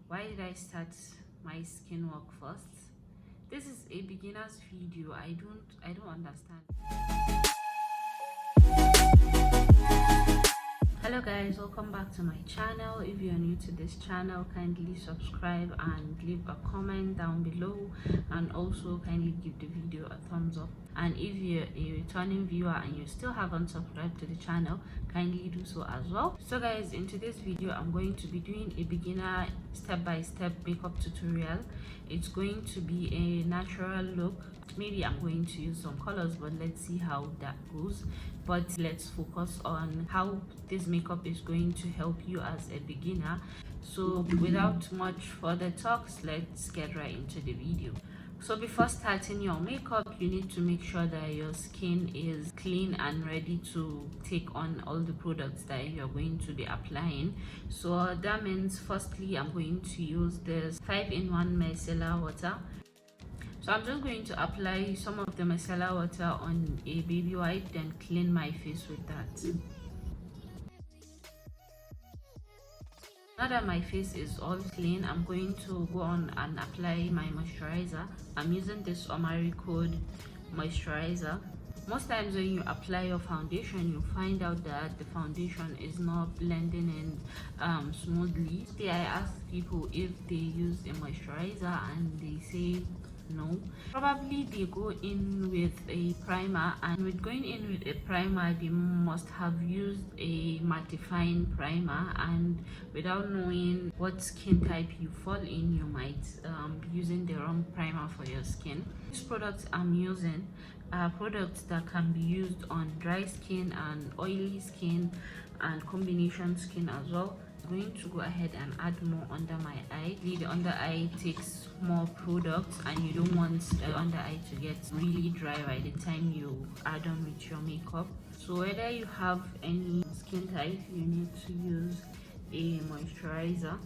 Why did I start my skin work first? This is a beginner's video. I don't understand. Hello guys, welcome back to my channel. If you are new to this channel, kindly subscribe and leave a comment down below, and also kindly give the video a thumbs up. And if you're a returning viewer and you still haven't subscribed to the channel, kindly do so as well. So guys, in today's video I'm going to be doing a beginner step-by-step makeup tutorial. It's going to be a natural look. Maybe I'm going to use some colors, but let's see how that goes. But let's focus on how this makeup is going to help you as a beginner. So without much further talks, let's get right into the video. So before starting your makeup, you need to make sure that your skin is clean and ready to take on all the products that you're going to be applying. So that means firstly I'm going to use this 5-in-1 micellar water. So I'm just going to apply some of the micellar water on a baby wipe, then clean my face with that. Now that my face is all clean, I'm going to go on and apply my moisturizer. I'm using this Omari Code moisturizer. Most times when you apply your foundation, you find out that the foundation is not blending in smoothly. Today I ask people if they use a moisturizer and they say no. Probably they go in with a primer, and with going in with a primer they must have used a mattifying primer, and without knowing what skin type you fall in, you might be using the wrong primer for your skin. These products I'm using are products that can be used on dry skin and oily skin and combination skin as well. I'm going to go ahead and add more under my eye. The under eye takes more products, and you don't want the under eye to get really dry by the time you add on with your makeup. So whether you have any skin type, you need to use a moisturizer.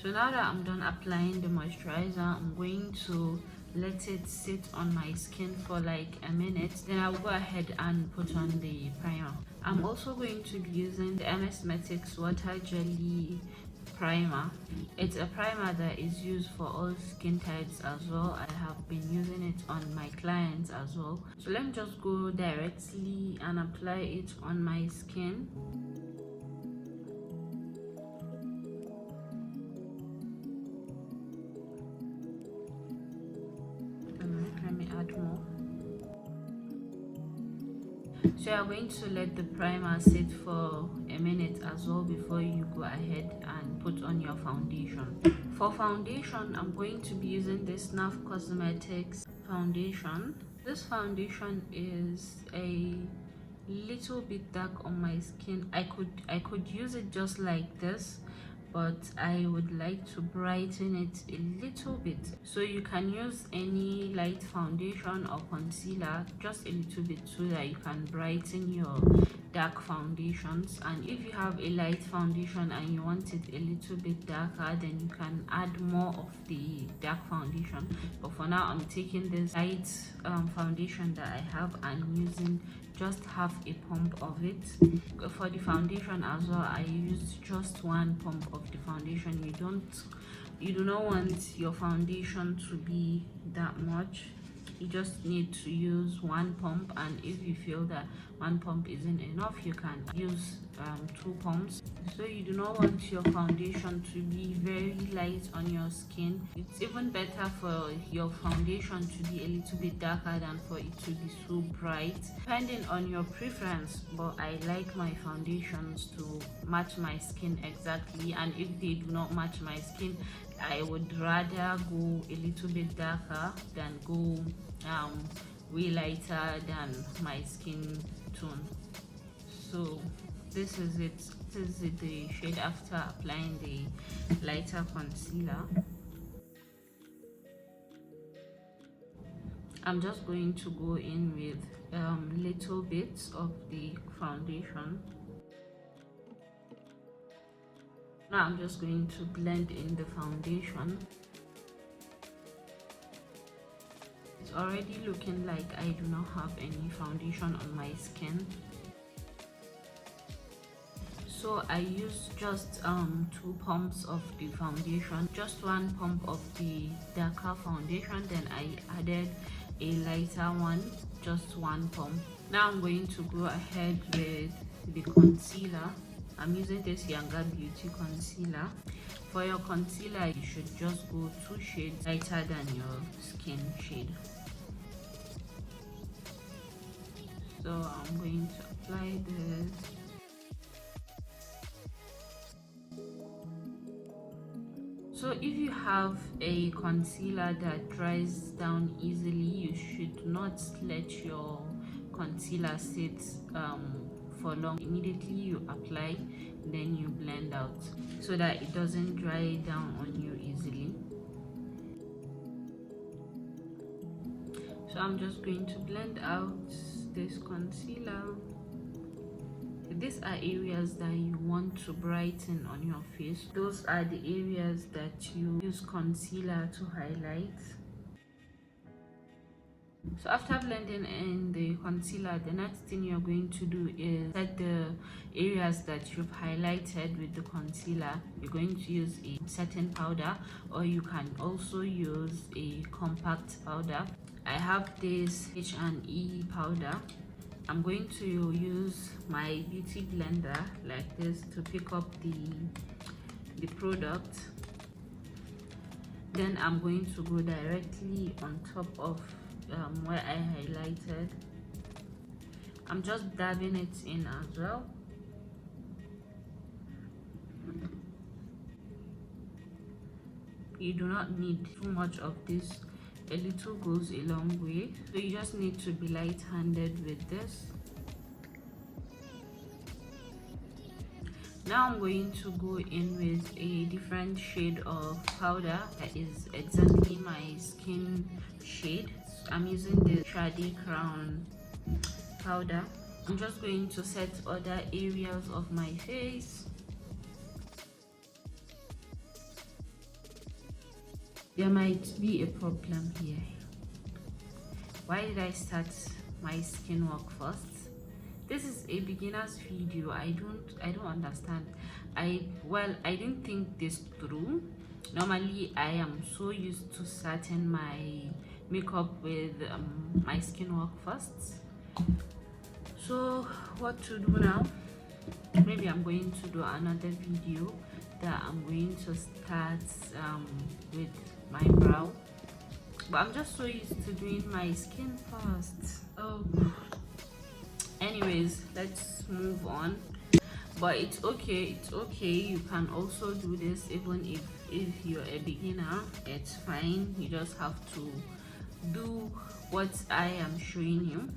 So now that I'm done applying the moisturizer, I'm going to let it sit on my skin for like a minute, then I'll go ahead and put on the primer. I'm also going to be using the Mesmetics water jelly primer. It's a primer that is used for all skin types as well. I have been using it on my clients as well. So let me just go directly and apply it on my skin. Let me add more. So you're going to let the primer sit for a minute as well before you go ahead and put on your foundation. For foundation, I'm going to be using this NAF Cosmetics foundation. This foundation is a little bit dark on my skin. I could use it just like this, but I would like to brighten it a little bit. So you can use any light foundation or concealer, just a little bit, so that you can brighten your dark foundations. And if you have a light foundation and you want it a little bit darker, then you can add more of the dark foundation. But for now, I'm taking this light foundation that I have and using just half a pump of it. For the foundation as well, I used just one pump of the foundation. You do not want your foundation to be that much. You just need to use one pump, and if you feel that one pump isn't enough, you can use 2 pumps. So you do not want your foundation to be very light on your skin. It's even better for your foundation to be a little bit darker than for it to be so bright, depending on your preference. But I like my foundations to match my skin exactly, and if they do not match my skin, I would rather go a little bit darker than go way lighter than my skin tone. So this is it. This is the shade after applying the lighter concealer. I'm just going to go in with little bits of the foundation. Now I'm just going to blend in the foundation. It's already looking like I do not have any foundation on my skin. So I used just 2 pumps of the foundation, just 1 pump of the darker foundation, then I added a lighter one, just 1 pump. Now I'm going to go ahead with the concealer. I'm using this Younger Beauty concealer. For your concealer, you should just go 2 shades lighter than your skin shade. So I'm going to apply this. So if you have a concealer that dries down easily, you should not let your concealer sit for long. Immediately you apply, then you blend out so that it doesn't dry down on you easily. So I'm just going to blend out this concealer. These are areas that you want to brighten on your face. Those are the areas that you use concealer to highlight. So after blending in the concealer, the next thing you're going to do is set the areas that you've highlighted with the concealer. You're going to use a setting powder, or you can also use a compact powder. I have this H&E powder. I'm going to use my beauty blender like this to pick up the product. Then I'm going to go directly on top of where I highlighted. I'm just dabbing it in as well. You do not need too much of this. A little goes a long way, so you just need to be light-handed with this. Now I'm going to go in with a different shade of powder that is exactly my skin shade. I'm using the Shade Crown powder. I'm just going to set other areas of my face. There might be a problem here. Why did I start my skin work first? This is a beginner's video. I don't understand. I didn't think this through. Normally I am so used to starting my makeup with my skin work first. So what to do now? Maybe I'm going to do another video that I'm going to start with my brow, but I'm just so used to doing my skin first. Oh, anyways, let's move on. But it's okay, you can also do this even if you're a beginner. It's fine. You just have to do what I am showing you.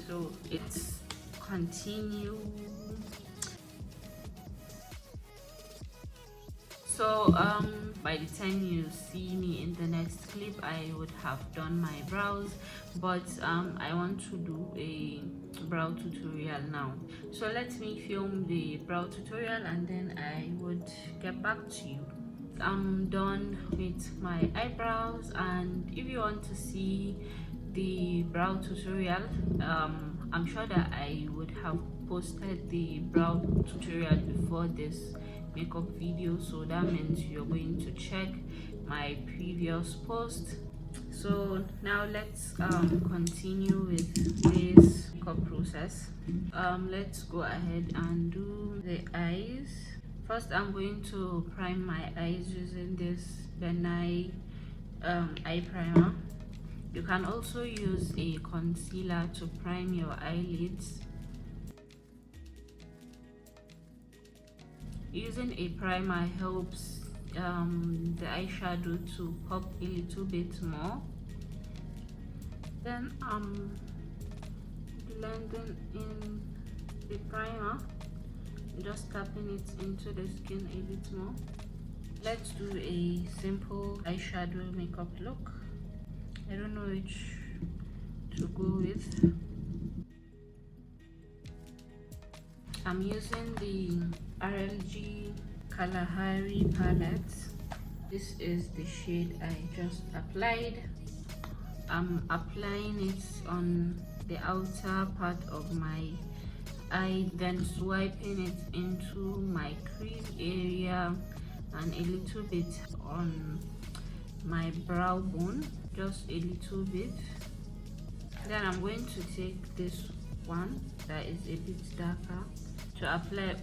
So it's continue. So by the time you see me in the next clip, I would have done my brows, but I want to do a brow tutorial now. So let me film the brow tutorial and then I would get back to you. I'm done with my eyebrows, and if you want to see the brow tutorial, I'm sure that I would have posted the brow tutorial before this makeup video, so that means you're going to check my previous post. So now let's continue with this makeup process. Let's go ahead and do the eyes. First, I'm going to prime my eyes using this Benai eye primer. You can also use a concealer to prime your eyelids. Using a primer helps the eyeshadow to pop a little bit more. Then I'm blending in the primer, just tapping it into the skin a bit more. Let's do a simple eyeshadow makeup look. I don't know which to go with. I'm using the RLG Kalahari palette. This is the shade I just applied. I'm applying it on the outer part of my eye, then swiping it into my crease area and a little bit on my brow bone, just a little bit. Then I'm going to take this one that is a bit darker to apply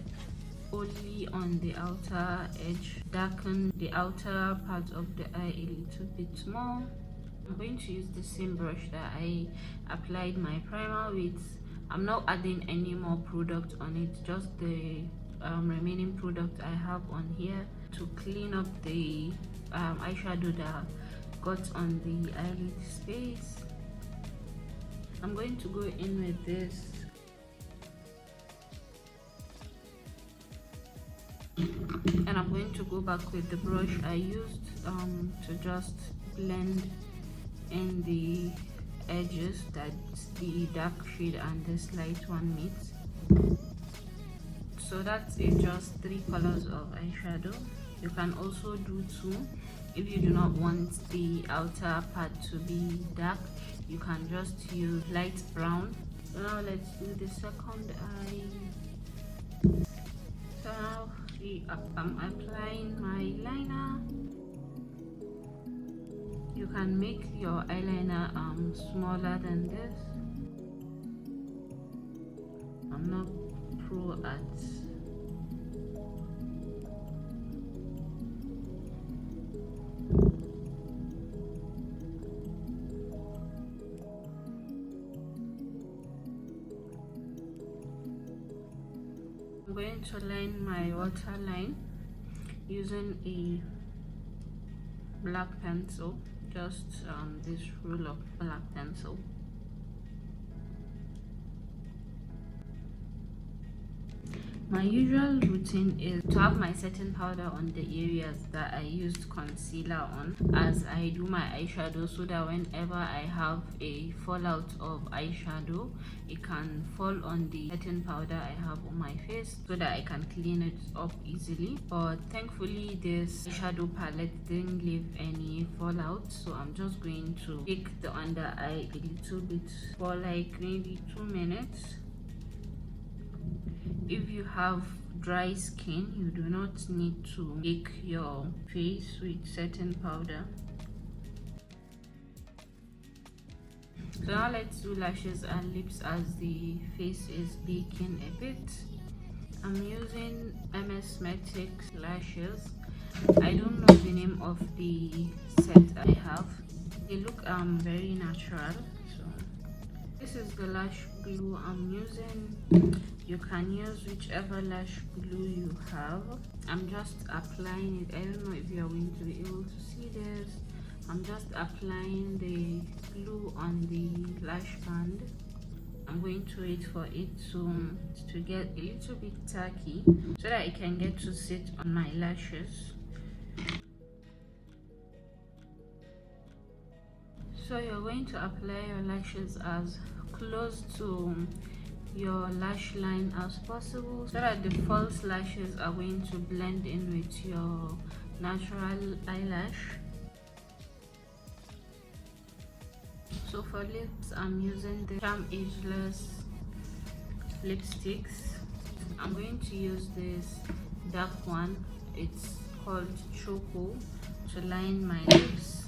only on the outer edge, darken the outer part of the eye a little bit more. I'm going to use the same brush that I applied my primer with. I'm not adding any more product on it, just the remaining product I have on here to clean up the eyeshadow that got on the eyelid space. I'm going to go in with this and I'm going to go back with the brush I used to just blend in the edges that the dark shade and this light one meets. So that's it, just 3 colors of eyeshadow. You can also do 2 if you do not want the outer part to be dark. You can just use light brown. So now let's do the second eye. So now I'm applying my liner. You can make your eyeliner smaller than this. I'm not pro at I'm going to line my waterline using a black pencil, just this roll of black pencil. My usual routine is to have my setting powder on the areas that I used concealer on as I do my eyeshadow, so that whenever I have a fallout of eyeshadow, it can fall on the setting powder I have on my face so that I can clean it up easily. But thankfully this eyeshadow palette didn't leave any fallout, so I'm just going to pick the under eye a little bit for like maybe 2 minutes. If you have dry skin, you do not need to bake your face with setting powder. So now let's do lashes and lips as the face is baking a bit. I'm using Mesmetics lashes. I don't know the name of the set I have. They look very natural. So this is the lash glue I'm using. You can use whichever lash glue you have. I'm just applying it. I don't know if you are going to be able to see this. I'm just applying the glue on the lash band. I'm going to wait for it to get a little bit tacky so that it can get to sit on my lashes. So you're going to apply your lashes as close to your lash line as possible so that the false lashes are going to blend in with your natural eyelash. So for lips, I'm using the Charm Ageless lipsticks. I'm going to use this dark one. It's called Choco to line my lips.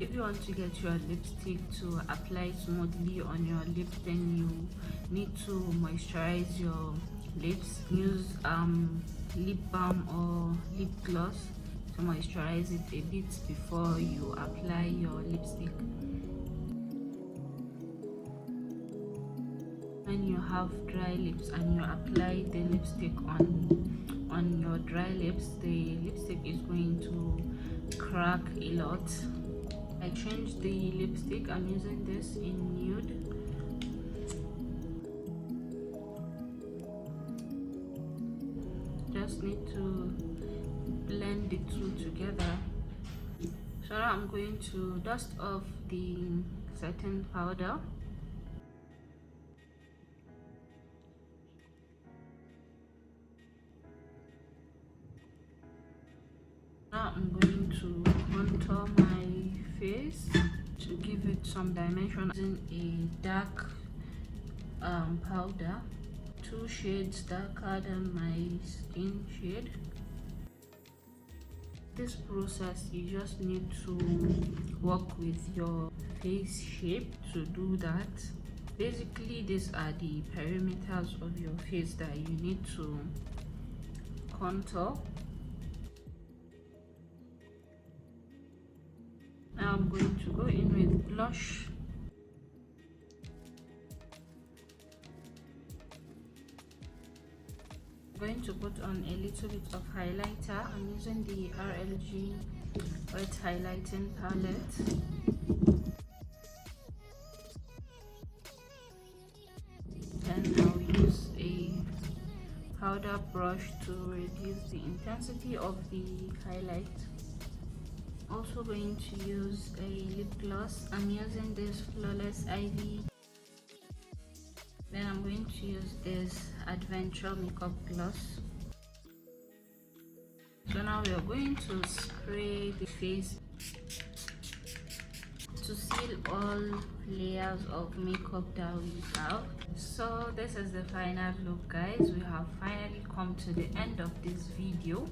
If you want to get your lipstick to apply smoothly on your lips, then you need to moisturize your lips. Use lip balm or lip gloss to moisturize it a bit before you apply your lipstick. When you have dry lips and you apply the lipstick on your dry lips, the lipstick is going to crack a lot. I changed the lipstick. I'm using this in nude. Just need to blend the two together. So now I'm going to dust off the setting powder. Now I'm going to contour my face to give it some dimension using a dark powder, 2 shades darker than my skin shade. This process, you just need to work with your face shape to do that. Basically, these are the perimeters of your face that you need to contour. Now I'm going to go in with blush. I'm going to put on a little bit of highlighter. I'm using the RLG wet highlighting palette. Then I'll use a powder brush to reduce the intensity of the highlight. Also going to use a lip gloss. I'm using this Flawless Ivy. Then I'm going to use this Adventure Makeup Gloss. So now we are going to spray the face to seal all layers of makeup that we have. So this is the final look, guys. We have finally come to the end of this video,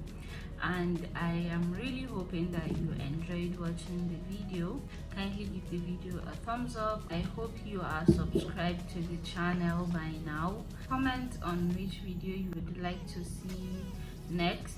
and I am really hoping that you enjoyed watching the video. Kindly give the video a thumbs up. I hope you are subscribed to the channel by now. Comment on which video you would like to see next.